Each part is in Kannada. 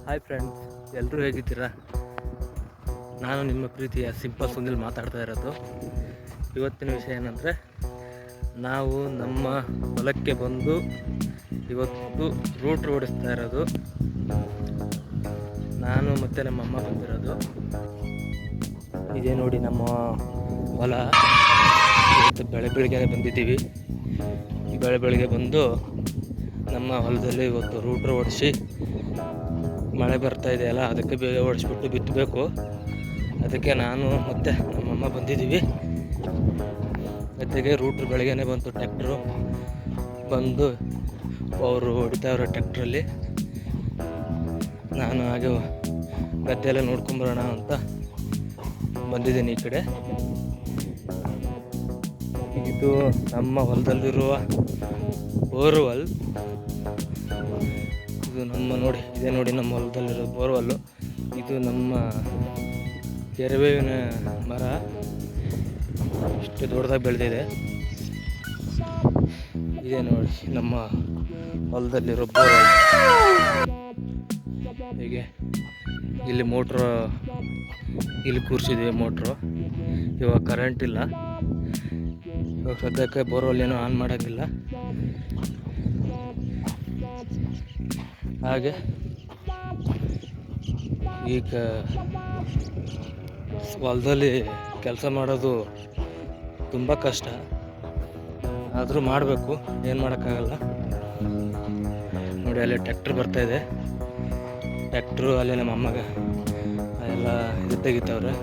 ಹಾಯ್ ಫ್ರೆಂಡ್ಸ್, ಎಲ್ಲರೂ ಹೇಗಿದ್ದೀರಾ? ನಾನು ನಿಮ್ಮ ಪ್ರೀತಿಯ ಸಿಂಪಲ್ ಸುನಿಲ್ ಮಾತಾಡ್ತಾ ಇರೋದು. ಇವತ್ತಿನ ವಿಷಯ ಏನಂದರೆ, ನಾವು ನಮ್ಮ ಹೊಲಕ್ಕೆ ಬಂದು ಇವತ್ತು ರೂಟ್ರ್ ಓಡಿಸ್ತಾ ಇರೋದು. ನಾನು ಮತ್ತು ನಮ್ಮ ಅಮ್ಮ ಬಂದಿರೋದು. ಇದೇ ನೋಡಿ ನಮ್ಮ ಹೊಲ. ಇವತ್ತು ಬೆಳಗ್ಗೆ ಬಂದಿದ್ದೀವಿ. ಬೆಳಗ್ಗೆ ಬಂದು ನಮ್ಮ ಹೊಲದಲ್ಲಿ ಇವತ್ತು ರೂಟ್ರ್ ಓಡಿಸಿ, ಮಳೆ ಬರ್ತಾ ಇದೆಯಲ್ಲ ಅದಕ್ಕೆ ಬೇಗ ಓಡಿಸ್ಬಿಟ್ಟು ಬಿತ್ತಬೇಕು. ಅದಕ್ಕೆ ನಾನು ಮತ್ತು ನಮ್ಮಮ್ಮ ಬಂದಿದ್ದೀವಿ. ಜೊತೆಗೆ ರೂಟ್ರ್ ಬೆಳಗ್ಗೆನೇ ಬಂತು. ಟ್ಯಾಕ್ಟ್ರು ಬಂದು ಅವರು ಹೊಡಿತಾವ್ರೆ ಟ್ಯಾಕ್ಟ್ರಲ್ಲಿ. ನಾನು ಹಾಗೆ ಗದ್ದೆಲ್ಲ ನೋಡ್ಕೊಂಬರೋಣ ಅಂತ ಬಂದಿದ್ದೀನಿ ಈ ಕಡೆ. ಇದು ನಮ್ಮ ಹೊಲದಲ್ಲಿರುವ ಬೋರ್ವೆಲ್. ಇದು ಇದೇ ನೋಡಿ ನಮ್ಮ ಹೊಲದಲ್ಲಿರೋ ಬೋರ್ವೆಲ್ಲು. ಇದು ನಮ್ಮ ಕೆರಬೇವಿನ ಮರ ಇಷ್ಟು ದೊಡ್ಡದಾಗಿ ಬೆಳೆದಿದೆ. ಇದೇ ನೋಡಿ ನಮ್ಮ ಹೊಲದಲ್ಲಿರೋ ಬೋರ್ವೆಲ್. ಹೀಗೆ ಇಲ್ಲಿ ಮೋಟ್ರು ಇಲ್ಲಿ ಕೂರಿಸಿದ್ವಿ. ಮೋಟ್ರು ಇವಾಗ ಕರೆಂಟ್ ಇಲ್ಲ. ಇವಾಗ ಸದ್ಯಕ್ಕೆ ಬೋರ್ವೆಲ್ ಏನೂ ಆನ್ ಮಾಡೋಕ್ಕಿಲ್ಲ. ಹಾಗೆ ಈಗ ಹೊಲದಲ್ಲಿ ಕೆಲಸ ಮಾಡೋದು ತುಂಬ ಕಷ್ಟ, ಆದರೂ ಮಾಡಬೇಕು, ಏನು ಮಾಡೋಕ್ಕಾಗಲ್ಲ. ನೋಡಿ ಅಲ್ಲಿ ಟ್ಯಾಕ್ಟ್ರ್ ಬರ್ತಾಯಿದೆ. ಟ್ಯಾಕ್ಟ್ರು ಅಲ್ಲಿ ನಮ್ಮ ಅಮ್ಮಗೆ ಎಲ್ಲ ಇದು ತೆಗಿತಾವ್ರೆ.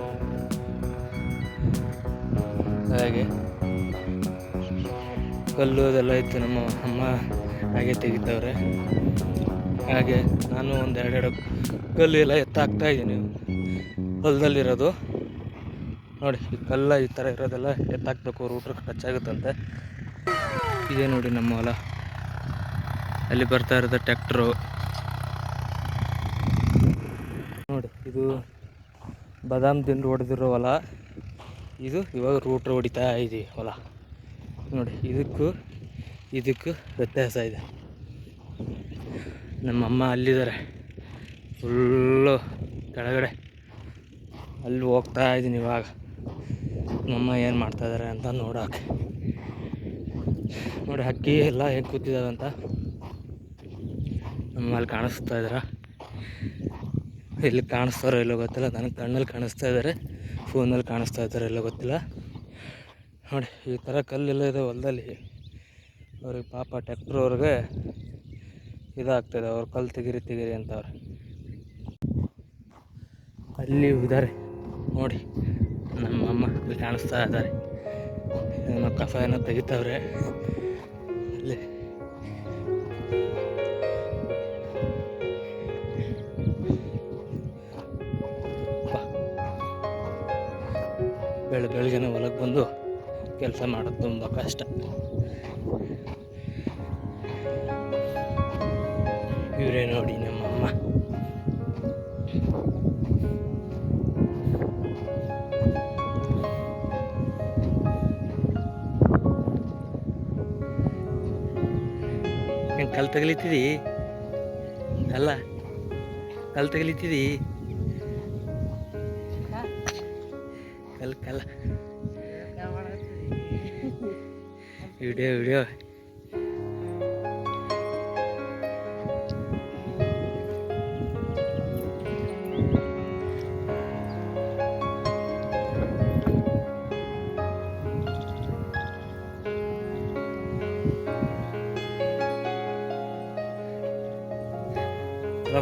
ಹಾಗೆ ಕಲ್ಲು ಅದೆಲ್ಲ ಇತ್ತು, ನಮ್ಮ ಅಮ್ಮ ಹಾಗೆ ತೆಗಿತಾವ್ರೆ. ಹಾಗೆ ನಾನು ಒಂದೆರಡೆರಡು ಕಲ್ಲು ಎಲ್ಲ ಎತ್ತಾಕ್ತಾ ಇದ್ದೀನಿ ಹೊಲದಲ್ಲಿರೋದು. ನೋಡಿ ಈ ಕಲ್ಲ ಈ ಥರ ಇರೋದೆಲ್ಲ ಎತ್ತಾಕಬೇಕು, ರೂಟ್ರಿಗೆ ಟಚ್ ಆಗುತ್ತಂತೆ. ಇದೇ ನೋಡಿ ನಮ್ಮ ಹೊಲ. ಅಲ್ಲಿ ಬರ್ತಾ ಇರೋದು ಟ್ಯಾಕ್ಟ್ರು. ನೋಡಿ ಇದು ಬಾದಾಮ್ ದಿಂಡು ಹೊಡೆದಿರೋ ಹೊಲ. ಇದು ಇವಾಗ ರೂಟ್ರ್ ಹೊಡಿತಾ ಇದ್ದೀವಿ ಹೊಲ. ನೋಡಿ ಇದಕ್ಕೂ ವ್ಯತ್ಯಾಸ ಇದೆ. ನಮ್ಮಮ್ಮ ಅಲ್ಲಿದ್ದಾರೆ, ಫುಲ್ಲು ಕೆಳಗಡೆ. ಅಲ್ಲಿ ಹೋಗ್ತಾ ಇದ್ದೀನಿ ಇವಾಗ. ನಮ್ಮಮ್ಮ ಏನು ಮಾಡ್ತಾಯಿದ್ದಾರೆ ಅಂತ ನೋಡೋಕೆ. ನೋಡಿ ಹಕ್ಕಿ ಎಲ್ಲ ಹೆಂಗೆ ಕೂತಿದ್ದಾವೆ ಅಂತ. ನಮ್ಮ ಅಲ್ಲಿ ಕಾಣಿಸ್ತಾ ಇದ್ದಾರೆ. ಇಲ್ಲಿ ಕಾಣಿಸ್ತಾರೋ ಎಲ್ಲೋ ಗೊತ್ತಿಲ್ಲ, ನನಗೆ ಕಣ್ಣಲ್ಲಿ ಕಾಣಿಸ್ತಾ ಇದ್ದಾರೆ, ಫೋನಲ್ಲಿ ಕಾಣಿಸ್ತಾ ಇದ್ದಾರೆ ಎಲ್ಲೋ ಗೊತ್ತಿಲ್ಲ. ನೋಡಿ ಈ ಥರ ಕಲ್ಲೆಲ್ಲ ಇದೆ ಹೊಲದಲ್ಲಿ. ಅವ್ರಿಗೆ ಪಾಪ ಟ್ಯಾಕ್ಟ್ರವ್ರಿಗೆ ಇದಾಗ್ತದೆ, ಅವ್ರು ಕಲ್ಲು ತೆಗಿರಿ ಅಂತವ್ರೆ. ಅಲ್ಲಿ ಇದ್ದಾರೆ ನೋಡಿ ನಮ್ಮಮ್ಮ, ಅಲ್ಲಿ ಕಾಣಿಸ್ತಾ ಇದ್ದಾರೆ. ಏನೋ ಕಸ ಏನೋ ತೆಗಿತಾವ್ರೆ ಅಲ್ಲಿ. ಬೆಳಗ್ಗೆನೇ ಹೊಲಕ್ಕೆ ಬಂದು ಕೆಲಸ ಮಾಡೋದು ತುಂಬ ಕಷ್ಟ. ಇವರೇ ನೋಡಿ ನಮ್ಮಮ್ಮ. ಏನು ಕಲ್ಲು ತಗಲಿತ್ತಿದಿ? ಅಲ್ಲ ಕಲ್ಲು ತಗಲಿತ್ತಿದಿ? ಕಲ್ಲ ವಿಡಿಯೋ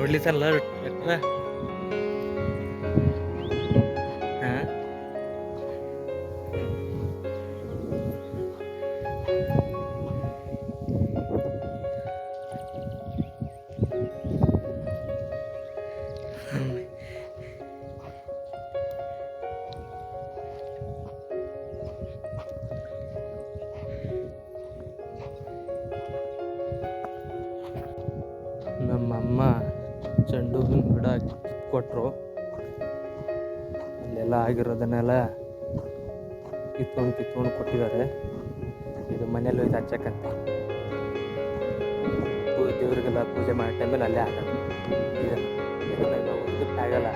ಹೊಡ್ಲಿತ್ತಲ್ಲ ಟ್ಯಾಕ್ಟ್ರ. ಹಾಂ ನಮ್ಮಮ್ಮ ಚೆಂಡು ಹೂವಿನ ಗಿಡ ಕೊಟ್ಟರು. ಅಲ್ಲೆಲ್ಲ ಆಗಿರೋದನ್ನೆಲ್ಲ ಕಿತ್ಕೊಂಡು ಕೊಟ್ಟಿದ್ದಾರೆ. ಇದು ಮನೇಲಿ ಹೋಯ್ತು ಹಚ್ಚಕ್ಕಂತ. ದೇವರಿಗೆಲ್ಲ ಪೂಜೆ ಮಾಡೋ ಟೈಮಲ್ಲಿ ಅಲ್ಲೇ ಹಾಕೋದು. ಆಗಲ್ಲ.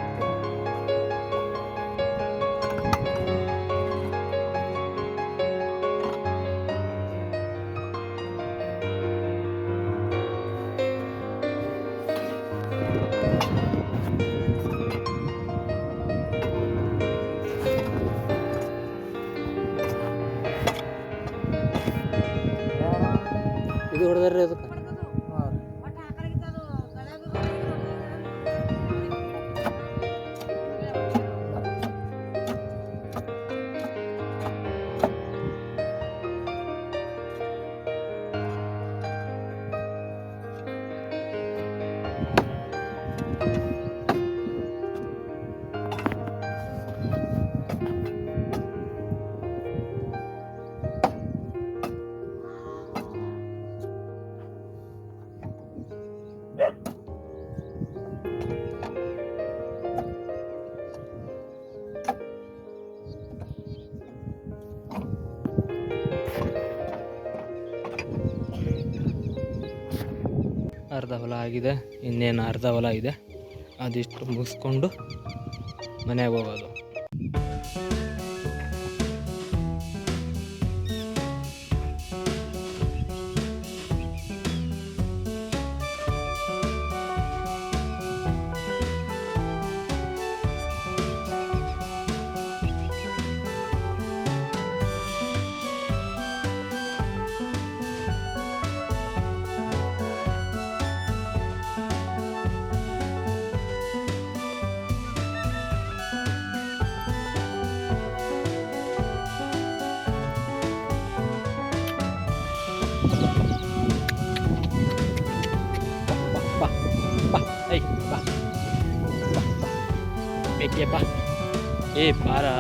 ಇದು ಹೊಡೆದ್ರಿ ಅದಕ್ಕೆ ಅರ್ಧ ಹೊಲ ಆಗಿದೆ. ಇನ್ನೇನು ಅರ್ಧ ಹೊಲ ಇದೆ, ಅದಿಷ್ಟು ಮುಗಿಸ್ಕೊಂಡು ಮನೆಗೆ ಹೋಗೋದು. Bá. Ê, para.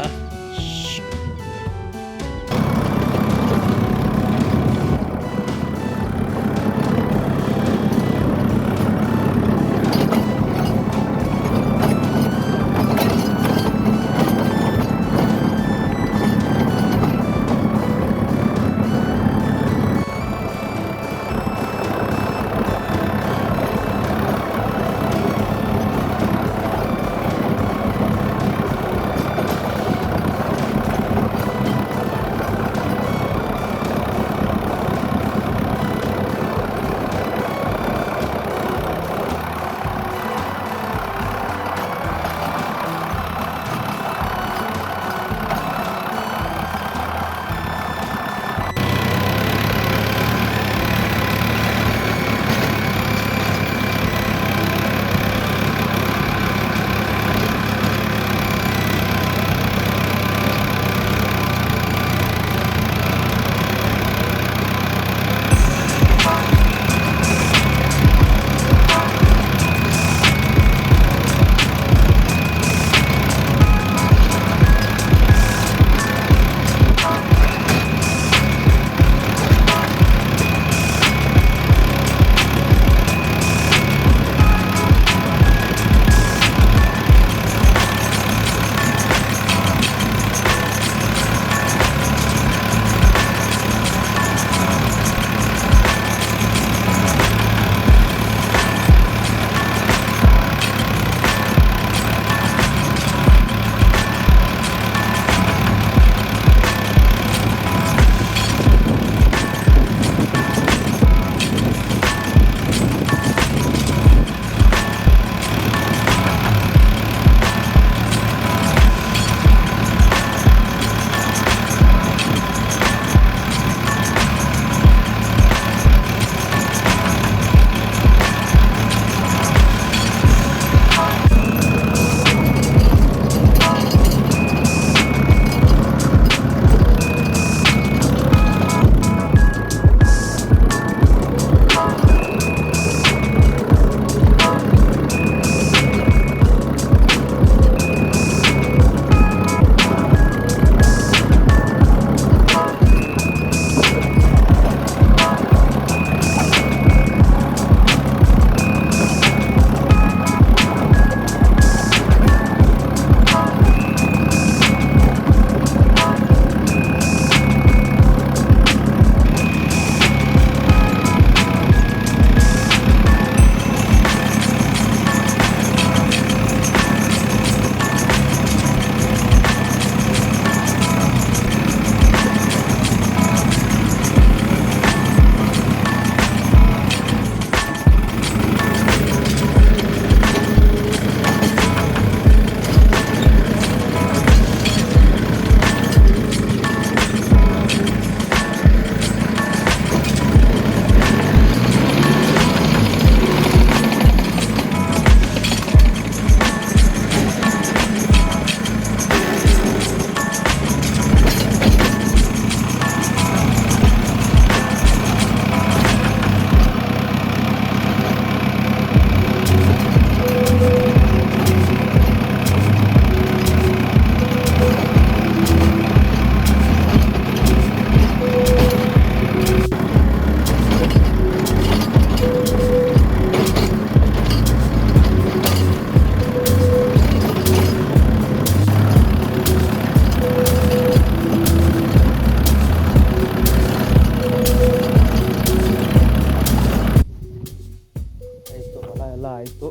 ಆಯಿತು.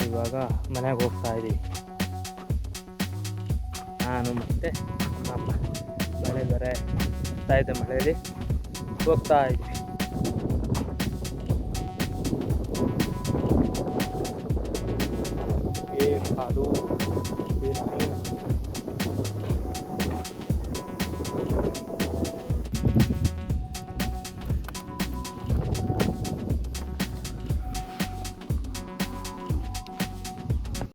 ಇವಾಗ ಮನೆಗೆ ಹೋಗ್ತಾ ಇದ್ದೀವಿ. ನಾನು ಮತ್ತು ನಮ್ಮ ಮಳೆ ಬೇರೆ ಬರ್ತಾ ಇದೆ, ಮಳೆಯಲ್ಲಿ ಹೋಗ್ತಾ ಇದ್ವಿ. ಕಾಡು